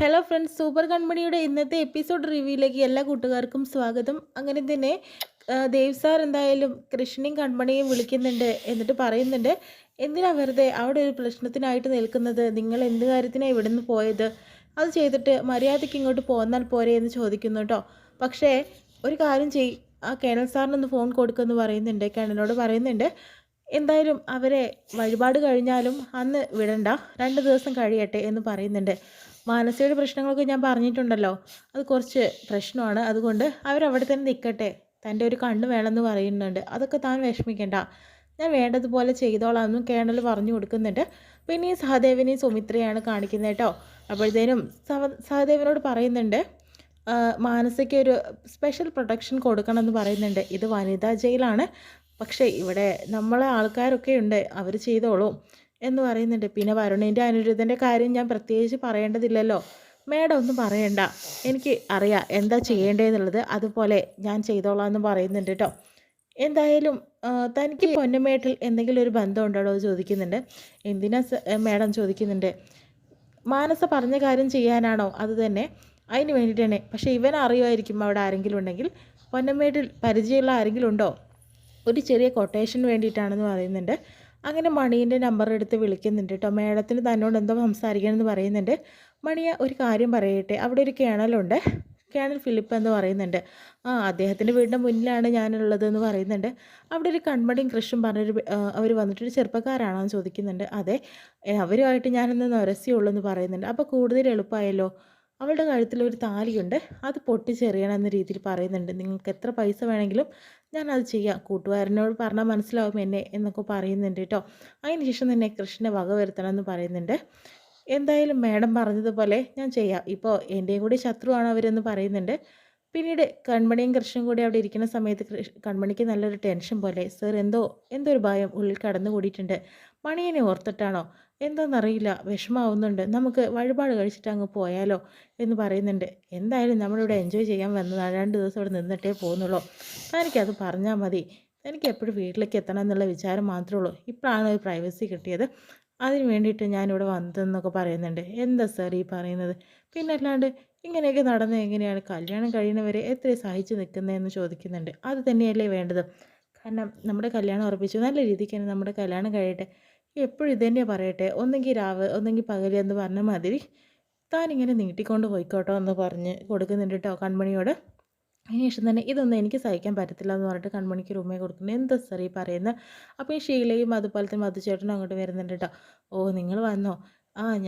Hello friends, super കൺമണിയുടെ ഇന്നത്തെ episode റിവ്യൂയിലേക്ക് എല്ലാ കൂട്ടുകാർക്കും സ്വാഗതം. അങ്ങനെ തന്നെ ദേവ് സാർ എന്തായാലും കൃഷ്ണയും കൺമണിയും വിളിക്കുന്നുണ്ട്. എന്നിട്ട് പറയുന്നുണ്ട്, എന്തിനാ വെറുതെ അവിടെ ഒരു പ്രശ്നത്തിനായിട്ട് നിൽക്കുന്നത്? നിങ്ങൾ എന്ത് കാര്യത്തിനാണ് ഇവിടെ നിന്ന് പോയത്? അത് ചെയ്തിട്ട് മര്യാദയ്ക്ക് ഇങ്ങോട്ട് പോന്നാൽ പോരെ എന്ന് ചോദിക്കുന്നു കേട്ടോ. പക്ഷേ ഒരു കാര്യം ആ കേണൽ സാറിനൊന്ന് ഫോൺ കൊടുക്കുമെന്ന് പറയുന്നുണ്ട്. കേണലിനോട് പറയുന്നുണ്ട്, എന്തായാലും അവരെ വഴിപാട് കഴിഞ്ഞാലും അന്ന് വിടണ്ട, 2 ദിവസം കഴിയട്ടെ എന്ന് പറയുന്നുണ്ട്. മാനസികയുടെ പ്രശ്നങ്ങളൊക്കെ ഞാൻ പറഞ്ഞിട്ടുണ്ടല്ലോ, അത് കുറച്ച് പ്രശ്നമാണ്. അതുകൊണ്ട് അവരവിടെ തന്നെ നിൽക്കട്ടെ, തൻ്റെ ഒരു കണ്ണ് വേണമെന്ന് പറയുന്നുണ്ട്. അതൊക്കെ താൻ വിഷമിക്കേണ്ട, ഞാൻ വേണ്ടതുപോലെ ചെയ്തോളാം എന്നും കേണൽ പറഞ്ഞു കൊടുക്കുന്നുണ്ട്. പിന്നെ ഈ സഹദേവനെയും സുമിത്രയാണ് കാണിക്കുന്നത് കേട്ടോ. അപ്പോഴത്തേനും സഹദേവനോട് പറയുന്നുണ്ട്, മാനസിക ഒരു സ്പെഷ്യൽ പ്രൊട്ടക്ഷൻ കൊടുക്കണമെന്ന് പറയുന്നുണ്ട്. ഇത് വനിതാ ജയിലാണ്, പക്ഷേ ഇവിടെ നമ്മളെ ആൾക്കാരൊക്കെ ഉണ്ട്, അവർ ചെയ്തോളും എന്ന് പറയുന്നുണ്ട്. പിന്നെ വരുണിൻ്റെ അനിരുദ്ധൻ്റെ കാര്യം ഞാൻ പ്രത്യേകിച്ച് പറയേണ്ടതില്ലല്ലോ, മേഡം ഒന്നും പറയണ്ട, എനിക്ക് അറിയാം എന്താ ചെയ്യേണ്ടതെന്നുള്ളത്, അതുപോലെ ഞാൻ ചെയ്തോളാം എന്ന് പറയുന്നുണ്ട് കേട്ടോ. എന്തായാലും തനിക്ക് പൊന്നമേട്ടിൽ എന്തെങ്കിലും ഒരു ബന്ധം ഉണ്ടോ എന്ന് ചോദിക്കുന്നുണ്ട്. എന്തിനാ മേഡം ചോദിക്കുന്നുണ്ട്. മാനസ പറഞ്ഞ കാര്യം ചെയ്യാനാണോ? അത് തന്നെ, അതിന് വേണ്ടിയിട്ട് തന്നെ. പക്ഷേ ഇവൻ അറിയുമായിരിക്കും അവിടെ ആരെങ്കിലും ഉണ്ടെങ്കിൽ. പൊന്നമേട്ടിൽ പരിചയമുള്ള ആരെങ്കിലും ഉണ്ടോ? ഒരു ചെറിയ കൊട്ടേഷന് വേണ്ടിയിട്ടാണെന്ന് പറയുന്നുണ്ട്. അങ്ങനെ മണീൻ്റെ നമ്പർ എടുത്ത് വിളിക്കുന്നുണ്ട് കേട്ടോ. മേഡത്തിന് തന്നോട് എന്തോ സംസാരിക്കണമെന്ന് പറയുന്നുണ്ട്. മണിയ ഒരു കാര്യം പറയട്ടെ, അവിടെ ഒരു കേണലുണ്ട്, കേണൽ ഫിലിപ്പ് എന്ന് പറയുന്നുണ്ട്. അദ്ദേഹത്തിൻ്റെ വീടിൻ്റെ മുന്നിലാണ് ഞാനുള്ളത് എന്ന് പറയുന്നുണ്ട്. അവിടെ ഒരു കൺമണിയും കൃഷും പറഞ്ഞൊരു അവർ വന്നിട്ടൊരു ചെറുപ്പക്കാരാണോ എന്ന് ചോദിക്കുന്നുണ്ട്. അതെ, അവരുമായിട്ട് ഞാനൊന്ന് നൊരസിയുള്ളൂ എന്ന് പറയുന്നുണ്ട്. അപ്പോൾ കൂടുതൽ എളുപ്പമായല്ലോ. അവളുടെ കഴുത്തിലൊരു താലിയുണ്ട്, അത് പൊട്ടിച്ചെറിയണം എന്ന രീതിയിൽ പറയുന്നുണ്ട്. നിങ്ങൾക്ക് എത്ര പൈസ വേണമെങ്കിലും ഞാനത് ചെയ്യാം, കൂട്ടുകാരനോട് പറഞ്ഞാൽ മനസ്സിലാവും എന്നെ എന്നൊക്കെ പറയുന്നുണ്ട് കേട്ടോ. അതിന് ശേഷം തന്നെ കൃഷ്ണനെ വക വരുത്തണം എന്ന് പറയുന്നുണ്ട്. എന്തായാലും മേഡം പറഞ്ഞതുപോലെ ഞാൻ ചെയ്യാം, ഇപ്പോൾ എൻ്റെയും കൂടി ശത്രുവാണ് അവരെന്ന് പറയുന്നുണ്ട്. പിന്നീട് കൺമണിയും കൃഷ്ണനും കൂടി അവിടെ ഇരിക്കുന്ന സമയത്ത് കൺമണിക്ക് നല്ലൊരു ടെൻഷൻ പോലെ, സർ എന്തോ ഒരു ഭയം ഉള്ളിൽ കടന്നു കൂടിയിട്ടുണ്ട്. മണിയനെ ഓർത്തിട്ടാണോ എന്താണെന്നറിയില്ല, വിഷമാവുന്നുണ്ട്, നമുക്ക് വഴിപാട് കഴിച്ചിട്ട് അങ്ങ് പോയാലോ എന്ന് പറയുന്നുണ്ട്. എന്തായാലും നമ്മളിവിടെ എൻജോയ് ചെയ്യാൻ വന്നതാണ്, 2 ദിവസം ഇവിടെ നിന്നിട്ടേ പോകുന്നുള്ളൂ, തനിക്കത് പറഞ്ഞാൽ മതി, എനിക്ക് എപ്പോഴും വീട്ടിലേക്ക് എത്തണം എന്നുള്ള വിചാരം മാത്രമേ ഉള്ളൂ, ഇപ്പോഴാണ് ഒരു പ്രൈവസി കിട്ടിയത്, അതിന് വേണ്ടിയിട്ട് ഞാനിവിടെ വന്നതെന്നൊക്കെ പറയുന്നുണ്ട്. എന്താ സാർ ഈ പറയുന്നത്? പിന്നെ അല്ലാണ്ട് ഇങ്ങനെയൊക്കെ നടന്നത് എങ്ങനെയാണ്? കല്യാണം കഴിയുന്നവരെ എത്ര സഹിച്ച് നിൽക്കുന്നതെന്ന് ചോദിക്കുന്നുണ്ട്. അത് തന്നെയല്ലേ വേണ്ടത്, കാരണം നമ്മുടെ കല്യാണം ഉറപ്പിച്ചു, നല്ല രീതിക്ക് തന്നെ നമ്മുടെ കല്യാണം കഴിയട്ടെ, എപ്പോഴും ഇത് തന്നെയാണ് പറയട്ടെ, ഒന്നെങ്കിൽ രാവ് ഒന്നെങ്കിൽ പകൽ എന്ന് പറഞ്ഞ മാതിരി താനിങ്ങനെ നീട്ടിക്കൊണ്ട് പോയിക്കോട്ടോ എന്ന് പറഞ്ഞ് കൊടുക്കുന്നുണ്ട് കേട്ടോ കൺമണിയോട്. അതിനുശേഷം തന്നെ ഇതൊന്നും എനിക്ക് സഹിക്കാൻ പറ്റത്തില്ല എന്ന് പറഞ്ഞിട്ട് കൺമണിക്ക് റൂമേ കൊടുക്കുന്നു. എന്താ സാർ ഈ പറയുന്നത്? അപ്പോൾ ഈ ഷീലയും അതുപോലെ തന്നെ മധുചേട്ടനും അങ്ങോട്ട് വരുന്നുണ്ട് കേട്ടോ. ഓ, നിങ്ങൾ വന്നോ?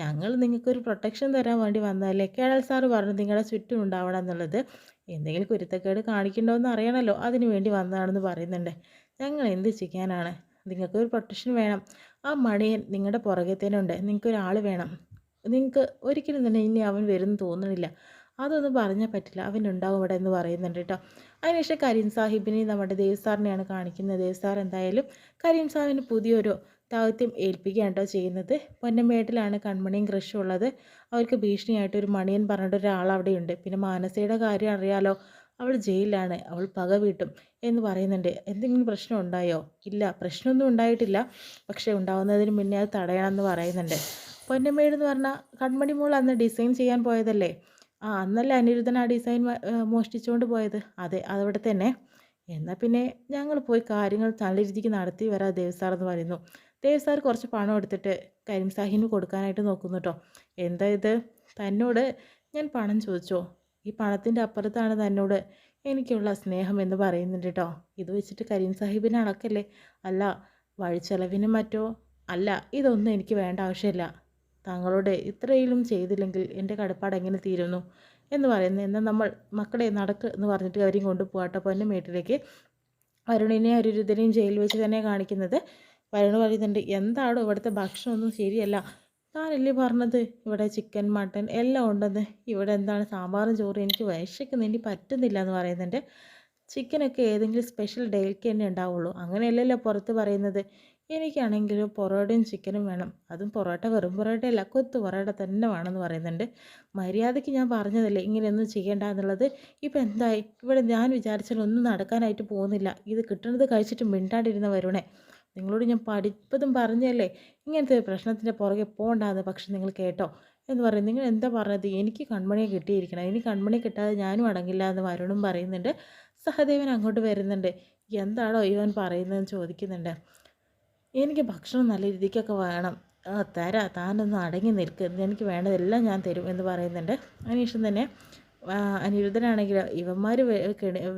ഞങ്ങൾ നിങ്ങൾക്കൊരു പ്രൊട്ടക്ഷൻ തരാൻ വേണ്ടി വന്നതല്ലേ, കേണൽ സാറ് പറഞ്ഞു നിങ്ങളുടെ ചുറ്റും ഉണ്ടാവണം എന്നുള്ളത്, എന്തെങ്കിലും കുരുത്തക്കേട് കാണിക്കണ്ടോയെന്ന് അറിയണമല്ലോ, അതിന് വേണ്ടി വന്നതാണെന്ന് പറയുന്നുണ്ട്. ഞങ്ങൾ എന്ത് ചെയ്യാനാണ്, നിങ്ങൾക്കൊരു പ്രൊട്ടക്ഷൻ വേണം, ആ മണിയൻ നിങ്ങളുടെ പുറകെ തന്നെ ഉണ്ട്, നിങ്ങൾക്കൊരാൾ വേണം, നിങ്ങൾക്ക് ഒരിക്കലും തന്നെ ഇനി അവൻ വരുമെന്ന് തോന്നുന്നില്ല, അതൊന്നും പറഞ്ഞാൽ പറ്റില്ല, അവനുണ്ടാവും ഇവിടെ എന്ന് പറയുന്നുണ്ട് കേട്ടോ. അതിനുശേഷം കരീം സാഹിബിനെ നമ്മുടെ ദേവ് സാറിനെയാണ് കാണിക്കുന്നത്. ദേവ് സാർ എന്തായാലും കരീം സാഹിബിന് പുതിയൊരു ദൗത്യം ഏൽപ്പിക്കുകയാണ് കേട്ടോ ചെയ്യുന്നത്. പൊന്നമേട്ടിലാണ് കൺമണിയും കൃഷും ഉള്ളത്, അവർക്ക് ഭീഷണിയായിട്ട് ഒരു മണിയൻ പറഞ്ഞിട്ട് ഒരാൾ അവിടെയുണ്ട്. പിന്നെ മാനസയുടെ കാര്യം അറിയാലോ, അവൾ ജയിലിലാണ്, അവൾ പക വീട്ടും എന്ന് പറയുന്നുണ്ട്. എന്തെങ്കിലും പ്രശ്നം ഉണ്ടായോ? ഇല്ല, പ്രശ്നമൊന്നും ഉണ്ടായിട്ടില്ല, പക്ഷേ ഉണ്ടാവുന്നതിന് മുന്നേ അത് തടയണമെന്ന് പറയുന്നുണ്ട്. പൊന്നമേട് എന്ന് പറഞ്ഞാൽ കൺമണി മോൾ അന്ന് ഡിസൈൻ ചെയ്യാൻ പോയതല്ലേ, അന്നല്ലേ അനിരുദ്ധൻ ആ ഡിസൈൻ മോഷ്ടിച്ചുകൊണ്ട് പോയത്? അതെ, അതവിടെ തന്നെ. എന്നാൽ പിന്നെ ഞങ്ങൾ പോയി കാര്യങ്ങൾ നല്ല രീതിക്ക് നടത്തി വരാം ദേവ് സാർ എന്ന് പറയുന്നു. ദേവ് സാർ കുറച്ച് പണം എടുത്തിട്ട് കരീം സാഹിബിന് കൊടുക്കാനായിട്ട് നോക്കുന്നു കേട്ടോ. എന്താ ഇത്, തന്നോട് ഞാൻ പണം ചോദിച്ചോ? ഈ പണത്തിൻ്റെ അപ്പുറത്താണ് തന്നോട് എനിക്കുള്ള സ്നേഹം എന്ന് പറയുന്നുണ്ട് കേട്ടോ. ഇത് വെച്ചിട്ട് കരീം സാഹിബിനെ അളക്കല്ലേ? അല്ല, വഴിച്ചെലവിനും മറ്റോ അല്ല, ഇതൊന്നും എനിക്ക് വേണ്ട ആവശ്യമില്ല, താങ്കളോട് ഇത്രയിലും ചെയ്തില്ലെങ്കിൽ എൻ്റെ കടപ്പാട് എങ്ങനെ തീരുന്നു എന്ന് പറയുന്നത്. എന്നാൽ നമ്മൾ മക്കളെ നടക്ക് എന്ന് പറഞ്ഞിട്ട് അവരെയും കൊണ്ട് പോകട്ടെ പൊന്നമേട്ടിലേക്ക്. വരുണിനെ അനിരുദ്ധനെയും ജയിലിൽ വെച്ച് തന്നെ കാണിക്കുന്നത്. വരുണ് പറയുന്നുണ്ട്, എന്താണോ ഇവിടുത്തെ ഭക്ഷണമൊന്നും ശരിയല്ല, താനല്ലേ പറഞ്ഞത് ഇവിടെ ചിക്കൻ മട്ടൻ എല്ലാം ഉണ്ടെന്ന്, ഇവിടെ എന്താണ് സാമ്പാറും ചോറും, എനിക്ക് വിശക്കുന്നു, എനിക്ക് പറ്റുന്നില്ല എന്ന് പറയുന്നുണ്ട്. ചിക്കനൊക്കെ ഏതെങ്കിലും സ്പെഷ്യൽ ഡേയ്ക്ക് തന്നെ ഉണ്ടാവുള്ളൂ, അങ്ങനെയല്ലല്ലോ പുറത്ത് പറയുന്നത്. എനിക്കാണെങ്കിലും പൊറോട്ടയും ചിക്കനും വേണം, അതും പൊറോട്ട വെറും പൊറോട്ടയല്ല, കൊത്തു പൊറോട്ട തന്നെ വേണമെന്ന് പറയുന്നുണ്ട്. മര്യാദയ്ക്ക് ഞാൻ പറഞ്ഞതല്ലേ ഇങ്ങനെയൊന്നും ചെയ്യേണ്ട എന്നുള്ളത്, ഇപ്പം എന്തായി? ഇവിടെ ഞാൻ വിചാരിച്ചാലൊന്നും നടക്കാനായിട്ട് പോകുന്നില്ല, ഇത് കിട്ടുന്നത് കഴിച്ചിട്ട് മിണ്ടാണ്ടിരുന്ന വരുണേ, നിങ്ങളോട് ഞാൻ പഠിപ്പതും പറഞ്ഞല്ലേ ഇങ്ങനത്തെ ഒരു പ്രശ്നത്തിൻ്റെ പുറകെ പോകണ്ടാന്ന്, പക്ഷെ നിങ്ങൾ കേട്ടോ എന്ന് പറയും. നിങ്ങൾ എന്താ പറഞ്ഞത്? എനിക്ക് കൺമണിയെ കിട്ടിയിരിക്കണം. ഇനി കൺമണി കിട്ടാതെ ഞാനും അടങ്ങില്ല എന്ന് വരുണും പറയുന്നുണ്ട്. സഹദേവൻ അങ്ങോട്ട് വരുന്നുണ്ട്. എന്താണോ ഇവൻ പറയുന്നതെന്ന് ചോദിക്കുന്നുണ്ട്. എനിക്ക് ഭക്ഷണം നല്ല രീതിക്കൊക്കെ വേണം. തരാം. താനൊന്ന് അടങ്ങി നിൽക്ക്. എനിക്ക് വേണ്ടതെല്ലാം ഞാൻ തരും എന്ന് പറയുന്നുണ്ട്. അതിനുശേഷം തന്നെ അനിരുദ്ധനാണെങ്കിൽ ഇവന്മാർ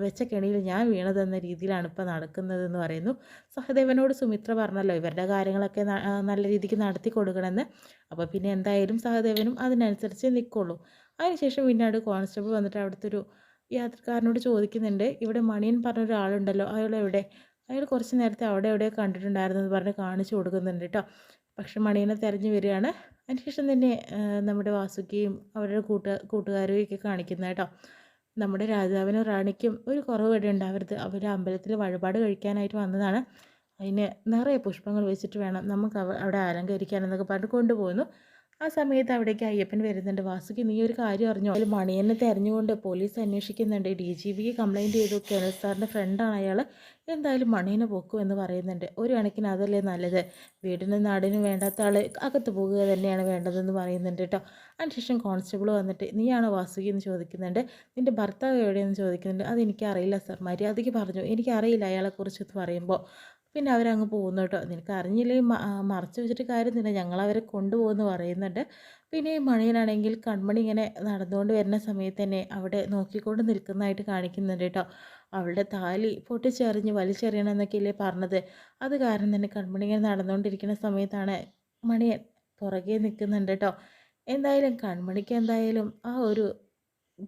വെച്ച കെണിയിൽ ഞാൻ വീണതെന്ന രീതിയിലാണ് ഇപ്പോൾ നടക്കുന്നതെന്ന് പറയുന്നു. സഹദേവനോട് സുമിത്ര പറഞ്ഞല്ലോ ഇവരുടെ കാര്യങ്ങളൊക്കെ നല്ല രീതിക്ക് നടത്തി കൊടുക്കണമെന്ന്. അപ്പോൾ പിന്നെ എന്തായാലും സഹദേവനും അതിനനുസരിച്ച് നിൽക്കുള്ളൂ. അതിനുശേഷം പിന്നീട് കോൺസ്റ്റബിൾ വന്നിട്ട് അവിടുത്തെ ഒരു യാത്രക്കാരനോട് ചോദിക്കുന്നുണ്ട്, ഇവിടെ മണിയൻ പറഞ്ഞൊരാളുണ്ടല്ലോ, അയാളെവിടെ? അയാൾ കുറച്ച് നേരത്തെ അവിടെ എവിടെയോ കണ്ടിട്ടുണ്ടായിരുന്നു എന്ന് പറഞ്ഞ് കാണിച്ചു കൊടുക്കുന്നുണ്ട് കേട്ടോ. പക്ഷെ മണീനെ തിരഞ്ഞു വരികയാണ്. അതിനുശേഷം തന്നെ നമ്മുടെ വാസുകിയും അവരുടെ കൂട്ടുകാരെയും ഒക്കെ കാണിക്കുന്നത് കേട്ടോ. നമ്മുടെ രാജാവിനും റാണിക്കും ഒരു കുറവ് ഇവിടെ ഉണ്ടാവരുത്. അവർ അമ്പലത്തിൽ വഴിപാട് കഴിക്കാനായിട്ട് വന്നതാണ്. അതിന് നിറയെ പുഷ്പങ്ങൾ വെച്ചിട്ട് വേണം നമുക്ക് അവിടെ അലങ്കരിക്കാൻ എന്നൊക്കെ പറഞ്ഞിട്ട് കൊണ്ടുപോകുന്നു. ആ സമയത്ത് അവിടേക്ക് അയ്യപ്പൻ വരുന്നുണ്ട്. വാസുകി, നീ ഒരു കാര്യം അറിഞ്ഞോ? അതിൽ മണിയനെ തെരഞ്ഞുകൊണ്ട് പോലീസ് അന്വേഷിക്കുന്നുണ്ട്. DGPക്ക് കംപ്ലയിൻറ്റ് ചെയ്തു. കേണൽ സാറിൻ്റെ ഫ്രണ്ടാണ് അയാൾ. എന്തായാലും മണിയനെ പൊക്കും എന്ന് പറയുന്നുണ്ട്. ഒരു കണക്കിന് അതല്ലേ നല്ലത്. വീടിനും നാടിനും വേണ്ടാത്ത ആൾ അകത്ത് പോകുക തന്നെയാണ് വേണ്ടതെന്ന് പറയുന്നുണ്ട് കേട്ടോ. അതിനുശേഷം കോൺസ്റ്റബിൾ വന്നിട്ട്, നീയാണോ വാസുകി എന്ന് ചോദിക്കുന്നുണ്ട്. നിൻ്റെ ഭർത്താവ് എവിടെയെന്ന് ചോദിക്കുന്നുണ്ട്. അതെനിക്കറിയില്ല സാർ, മര്യാദയ്ക്ക് പറഞ്ഞു, എനിക്കറിയില്ല അയാളെക്കുറിച്ചെന്ന് പറയുമ്പോൾ പിന്നെ അവരങ്ങ് പോകുന്നു കേട്ടോ. നിനക്ക് അറിഞ്ഞില്ലെങ്കിൽ മറച്ചു വെച്ചിട്ട് കാര്യമൊന്നുമില്ല, ഞങ്ങളവരെ കൊണ്ടുപോകുമെന്ന് പറയുന്നുണ്ട്. പിന്നെ ഈ മണിയനാണെങ്കിൽ കൺമണി ഇങ്ങനെ നടന്നുകൊണ്ട് വരുന്ന സമയത്ത് തന്നെ അവിടെ നോക്കിക്കൊണ്ട് നിൽക്കുന്നതായിട്ട് കാണിക്കുന്നുണ്ട് കേട്ടോ. അവളുടെ താലി പൊട്ടിച്ചെറിഞ്ഞ് വലിച്ചെറിയണം എന്നൊക്കെയല്ലേ പറഞ്ഞത്. അത് കാരണം തന്നെ കൺമണി ഇങ്ങനെ നടന്നുകൊണ്ടിരിക്കുന്ന സമയത്താണ് മണിയൻ പുറകെ നിൽക്കുന്നുണ്ട് കേട്ടോ. എന്തായാലും കൺമണിക്ക് എന്തായാലും ആ ഒരു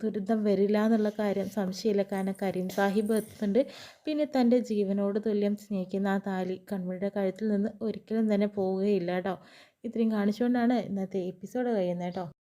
ദുരിതം വരില്ല എന്നുള്ള കാര്യം സംശയമില്ല. കാരണം കരീം സാഹിബ് എത്തുന്നുണ്ട്. പിന്നെ തൻ്റെ ജീവനോട് തുല്യം സ്നേഹിക്കുന്ന ആ താലി കൺമണിയുടെ കഴുത്തിൽ നിന്ന് ഒരിക്കലും തന്നെ പോവുകയില്ല കേട്ടോ. ഇത്രയും കാണിച്ചുകൊണ്ടാണ് ഇന്നത്തെ എപ്പിസോഡ് കഴിയുന്നത് കേട്ടോ.